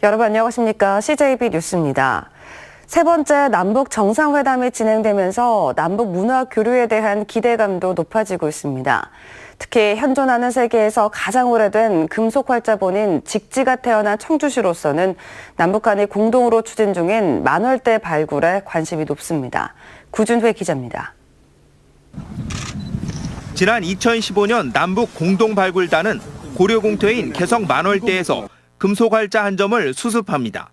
여러분 안녕하십니까? CJB 뉴스입니다. 세 번째 남북 정상회담이 진행되면서 남북 문화 교류에 대한 기대감도 높아지고 있습니다. 특히 현존하는 세계에서 가장 오래된 금속 활자본인 직지가 태어난 청주시로서는 남북 간이 공동으로 추진 중인 만월대 발굴에 관심이 높습니다. 구준회 기자입니다. 지난 2015년 남북 공동 발굴단은 고려 공터인 개성 만월대에서 금속 활자 한 점을 수습합니다.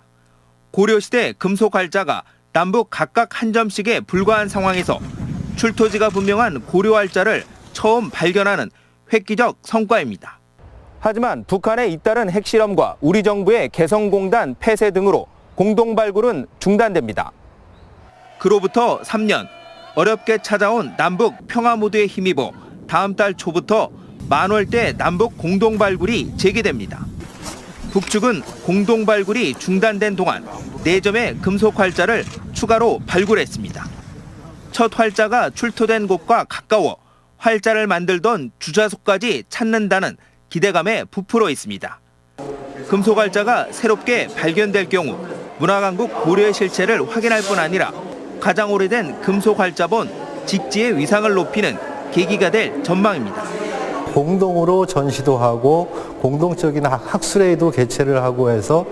고려시대 금속 활자가 남북 각각 한 점씩에 불과한 상황에서 출토지가 분명한 고려 활자를 처음 발견하는 획기적 성과입니다. 하지만 북한의 잇따른 핵실험과 우리 정부의 개성공단 폐쇄 등으로 공동 발굴은 중단됩니다. 그로부터 3년, 어렵게 찾아온 남북 평화 모드에 힘입어 다음 달 초부터 만월대 남북 공동 발굴이 재개됩니다. 북측은 공동 발굴이 중단된 동안 4점의 금속 활자를 추가로 발굴했습니다. 첫 활자가 출토된 곳과 가까워 활자를 만들던 주자소까지 찾는다는 기대감에 부풀어 있습니다. 금속 활자가 새롭게 발견될 경우 문화강국 고려의 실체를 확인할 뿐 아니라 가장 오래된 금속 활자본 직지의 위상을 높이는 계기가 될 전망입니다. 공동으로 전시도 하고 공동적인 학술회의도 개최를 하고 해서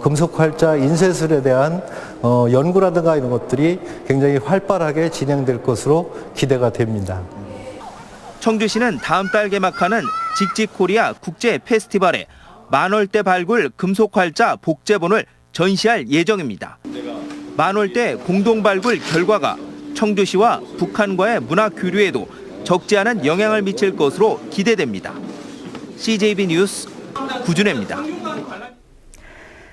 금속 활자 인쇄술에 대한 연구라든가 이런 것들이 굉장히 활발하게 진행될 것으로 기대가 됩니다. 청주시는 다음 달 개막하는 직지코리아 국제 페스티벌에 만월대 발굴 금속 활자 복제본을 전시할 예정입니다. 만월대 공동 발굴 결과가 청주시와 북한과의 문화 교류에도 적지 않은 영향을 미칠 것으로 기대됩니다. CJB 뉴스 구준혜입니다.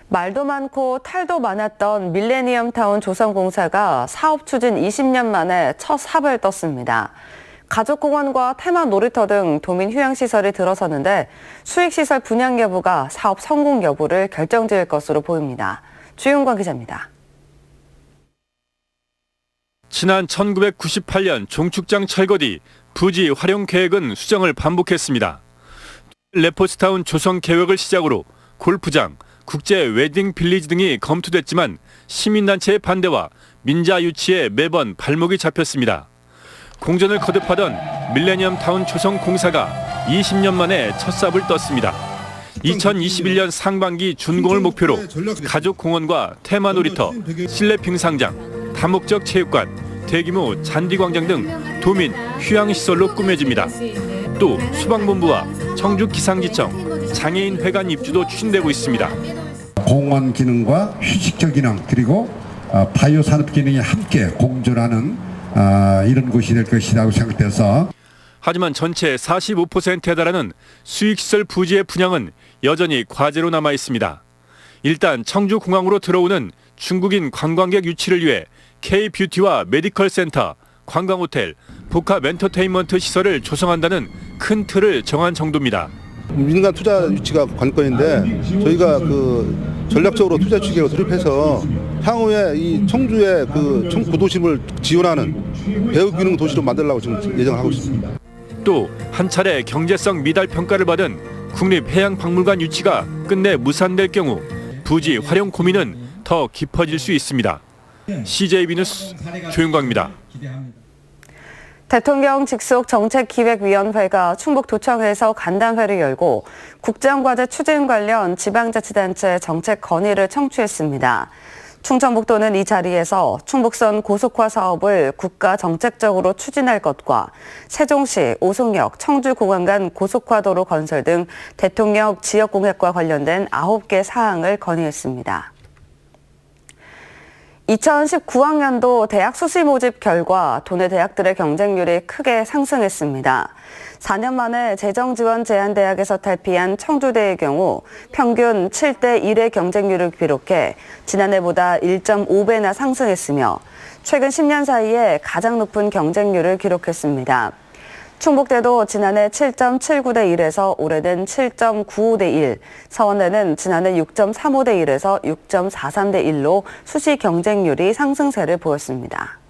말도 많고 탈도 많았던 밀레니엄 타운 조성공사가 사업 추진 20년 만에 첫 삽을 떴습니다. 가족공원과 테마 놀이터 등 도민 휴양시설이 들어섰는데 수익시설 분양 여부가 사업 성공 여부를 결정지을 것으로 보입니다. 주윤광 기자입니다. 지난 1998년 종축장 철거 뒤 부지 활용 계획은 수정을 반복했습니다. 레포츠타운 조성 계획을 시작으로 골프장, 국제 웨딩 빌리지 등이 검토됐지만 시민단체의 반대와 민자 유치에 매번 발목이 잡혔습니다. 공전을 거듭하던 밀레니엄 타운 조성 공사가 20년 만에 첫 삽을 떴습니다. 2021년 상반기 준공을 목표로 가족공원과 테마놀이터, 실내 빙상장, 다목적 체육관, 대규모 잔디광장 등 도민 휴양시설로 꾸며집니다. 또 수방본부와 청주 기상지청, 장애인회관 입주도 추진되고 있습니다. 공원 기능과 휴식적 기능 그리고 바이오 산업 기능이 함께 공존하는 이런 곳이 될 것이라고 생각돼서 하지만 전체 45%에 달하는 수익시설 부지의 분양은 여전히 과제로 남아 있습니다. 일단 청주공항으로 들어오는 중국인 관광객 유치를 위해 K-뷰티와 메디컬 센터, 관광호텔, 복합 엔터테인먼트 시설을 조성한다는 큰 틀을 정한 정도입니다. 민간 투자 유치가 관건인데 저희가 전략적으로 투자 추계로 돌입해서 향후에 이 청주의 구도심을 지원하는 배후기능 도시로 만들려고 지금 예정을 하고 있습니다. 또 한 차례 경제성 미달 평가를 받은 국립해양박물관 유치가 끝내 무산될 경우 부지 활용 고민은 더 깊어질 수 있습니다. CJB 뉴스 조윤광입니다. 대통령 직속 정책기획위원회가 충북도청에서 간담회를 열고 국정과제 추진 관련 지방자치단체 정책 건의를 청취했습니다. 충청북도는 이 자리에서 충북선 고속화 사업을 국가 정책적으로 추진할 것과 세종시, 오송역, 청주공항 간 고속화도로 건설 등 대통령 지역공약과 관련된 9개 사항을 건의했습니다. 2019학년도 대학 수시 모집 결과 도내 대학들의 경쟁률이 크게 상승했습니다. 4년 만에 재정지원 제한대학에서 탈피한 청주대의 경우 평균 7대 1의 경쟁률을 기록해 지난해보다 1.5배나 상승했으며 최근 10년 사이에 가장 높은 경쟁률을 기록했습니다. 충북대도 지난해 7.79대 1에서 올해는 7.95대 1, 서원대는 지난해 6.35대 1에서 6.43대 1로 수시 경쟁률이 상승세를 보였습니다.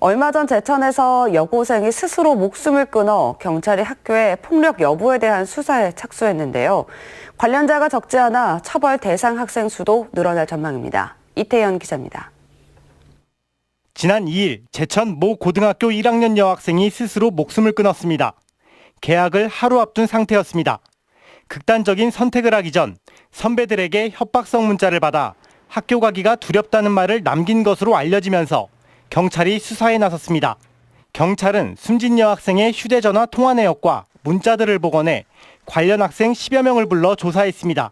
얼마 전 제천에서 여고생이 스스로 목숨을 끊어 경찰이 학교의 폭력 여부에 대한 수사에 착수했는데요. 관련자가 적지 않아 처벌 대상 학생 수도 늘어날 전망입니다. 이태현 기자입니다. 지난 2일 제천 모 고등학교 1학년 여학생이 스스로 목숨을 끊었습니다. 개학을 하루 앞둔 상태였습니다. 극단적인 선택을 하기 전 선배들에게 협박성 문자를 받아 학교 가기가 두렵다는 말을 남긴 것으로 알려지면서 경찰이 수사에 나섰습니다. 경찰은 숨진 여학생의 휴대전화 통화 내역과 문자들을 복원해 관련 학생 10여 명을 불러 조사했습니다.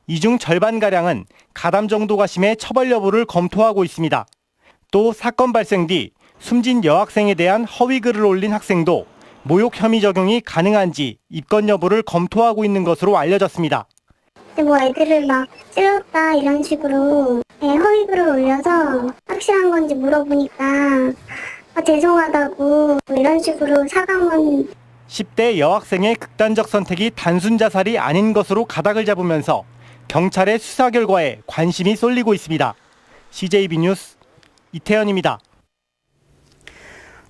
이 중 절반가량은 가담 정도가 심해 처벌 여부를 검토하고 있습니다. 또 사건 발생 뒤 숨진 여학생에 대한 허위 글을 올린 학생도 모욕 혐의 적용이 가능한지 입건 여부를 검토하고 있는 것으로 알려졌습니다. 뭐 애들을 막 찔렀다 이런 식으로 허위 글을 올려서 확실한 건지 물어보니까 죄송하다고 이런 식으로 사과문. 10대 여학생의 극단적 선택이 단순 자살이 아닌 것으로 가닥을 잡으면서 경찰의 수사 결과에 관심이 쏠리고 있습니다. CJB 뉴스 이태현입니다.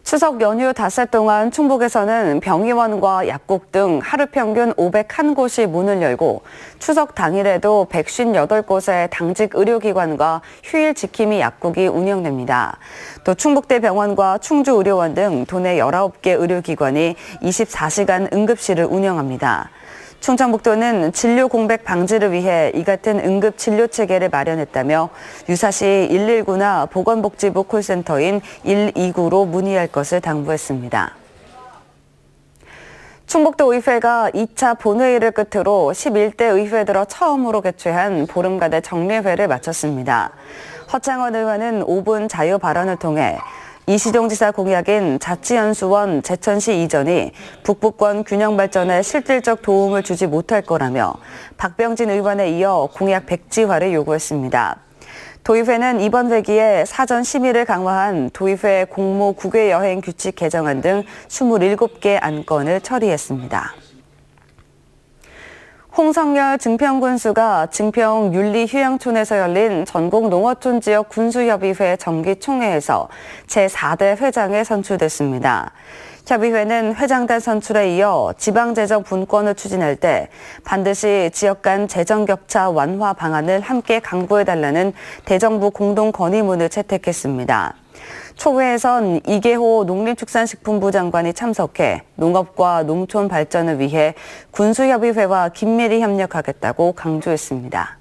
추석 연휴 닷새 동안 충북에서는 병의원과 약국 등 하루 평균 501곳이 문을 열고 추석 당일에도 158곳의 당직 의료기관과 휴일 지킴이 약국이 운영됩니다. 또 충북대병원과 충주의료원 등 도내 19개 의료기관이 24시간 응급실을 운영합니다. 충청북도는 진료 공백 방지를 위해 이 같은 응급 진료 체계를 마련했다며 유사시 119나 보건복지부 콜센터인 129로 문의할 것을 당부했습니다. 충북도 의회가 2차 본회의를 끝으로 11대 의회 들어 처음으로 개최한 보름간의 정례회를 마쳤습니다. 허창원 의원은 5분 자유 발언을 통해 이시종 지사 공약인 자치연수원 제천시 이전이 북부권 균형 발전에 실질적 도움을 주지 못할 거라며 박병진 의원에 이어 공약 백지화를 요구했습니다. 도의회는 이번 회기에 사전 심의를 강화한 도의회 공모 국외 여행 규칙 개정안 등 27개 안건을 처리했습니다. 홍성열 증평군수가 증평 윤리휴양촌에서 열린 전국 농어촌 지역 군수협의회 정기총회에서 제4대 회장에 선출됐습니다. 협의회는 회장단 선출에 이어 지방재정 분권을 추진할 때 반드시 지역 간 재정 격차 완화 방안을 함께 강구해달라는 대정부 공동 건의문을 채택했습니다. 초회에선 이계호 농림축산식품부 장관이 참석해 농업과 농촌 발전을 위해 군수협의회와 긴밀히 협력하겠다고 강조했습니다.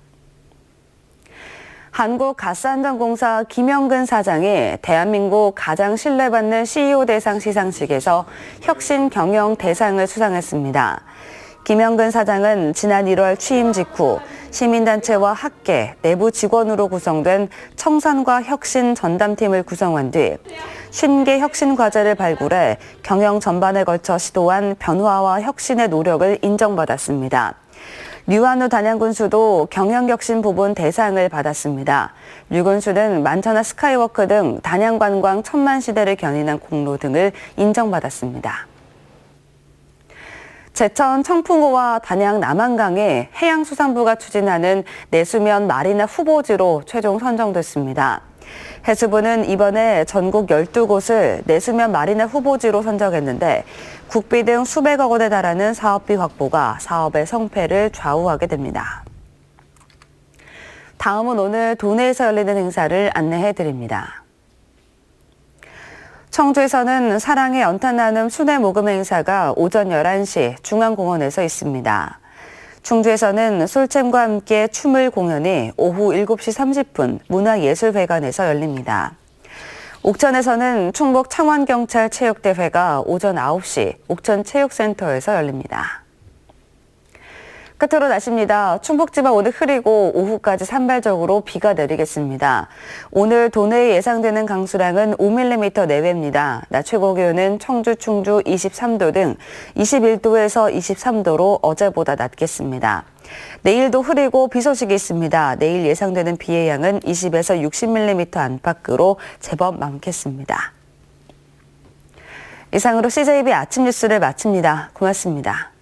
한국가스안전공사 김영근 사장이 대한민국 가장 신뢰받는 CEO 대상 시상식에서 혁신 경영 대상을 수상했습니다. 김영근 사장은 지난 1월 취임 직후 시민단체와 학계, 내부 직원으로 구성된 청산과 혁신 전담팀을 구성한 뒤 50개 혁신 과제를 발굴해 경영 전반에 걸쳐 시도한 변화와 혁신의 노력을 인정받았습니다. 류한우 단양군수도 경영혁신 부분 대상을 받았습니다. 류 군수는 만천하 스카이워크 등 단양관광 천만시대를 견인한 공로 등을 인정받았습니다. 제천 청풍호와 단양 남한강에 해양수산부가 추진하는 내수면 마리나 후보지로 최종 선정됐습니다. 해수부는 이번에 전국 12곳을 내수면 마리나 후보지로 선정했는데 국비 등 수백억 원에 달하는 사업비 확보가 사업의 성패를 좌우하게 됩니다. 다음은 오늘 도내에서 열리는 행사를 안내해드립니다. 청주에서는 사랑의 연탄 나눔 순회 모금 행사가 오전 11시 중앙공원에서 있습니다. 충주에서는 솔챔과 함께 춤을 공연이 오후 7시 30분 문화예술회관에서 열립니다. 옥천에서는 충북 창원경찰 체육대회가 오전 9시 옥천체육센터에서 열립니다. 끝으로 날씨입니다. 충북지방 오늘 흐리고 오후까지 산발적으로 비가 내리겠습니다. 오늘 도내에 예상되는 강수량은 5mm 내외입니다. 낮 최고 기온은 청주, 충주 23도 등 21도에서 23도로 어제보다 낮겠습니다. 내일도 흐리고 비 소식이 있습니다. 내일 예상되는 비의 양은 20에서 60mm 안팎으로 제법 많겠습니다. 이상으로 CJB 아침 뉴스를 마칩니다. 고맙습니다.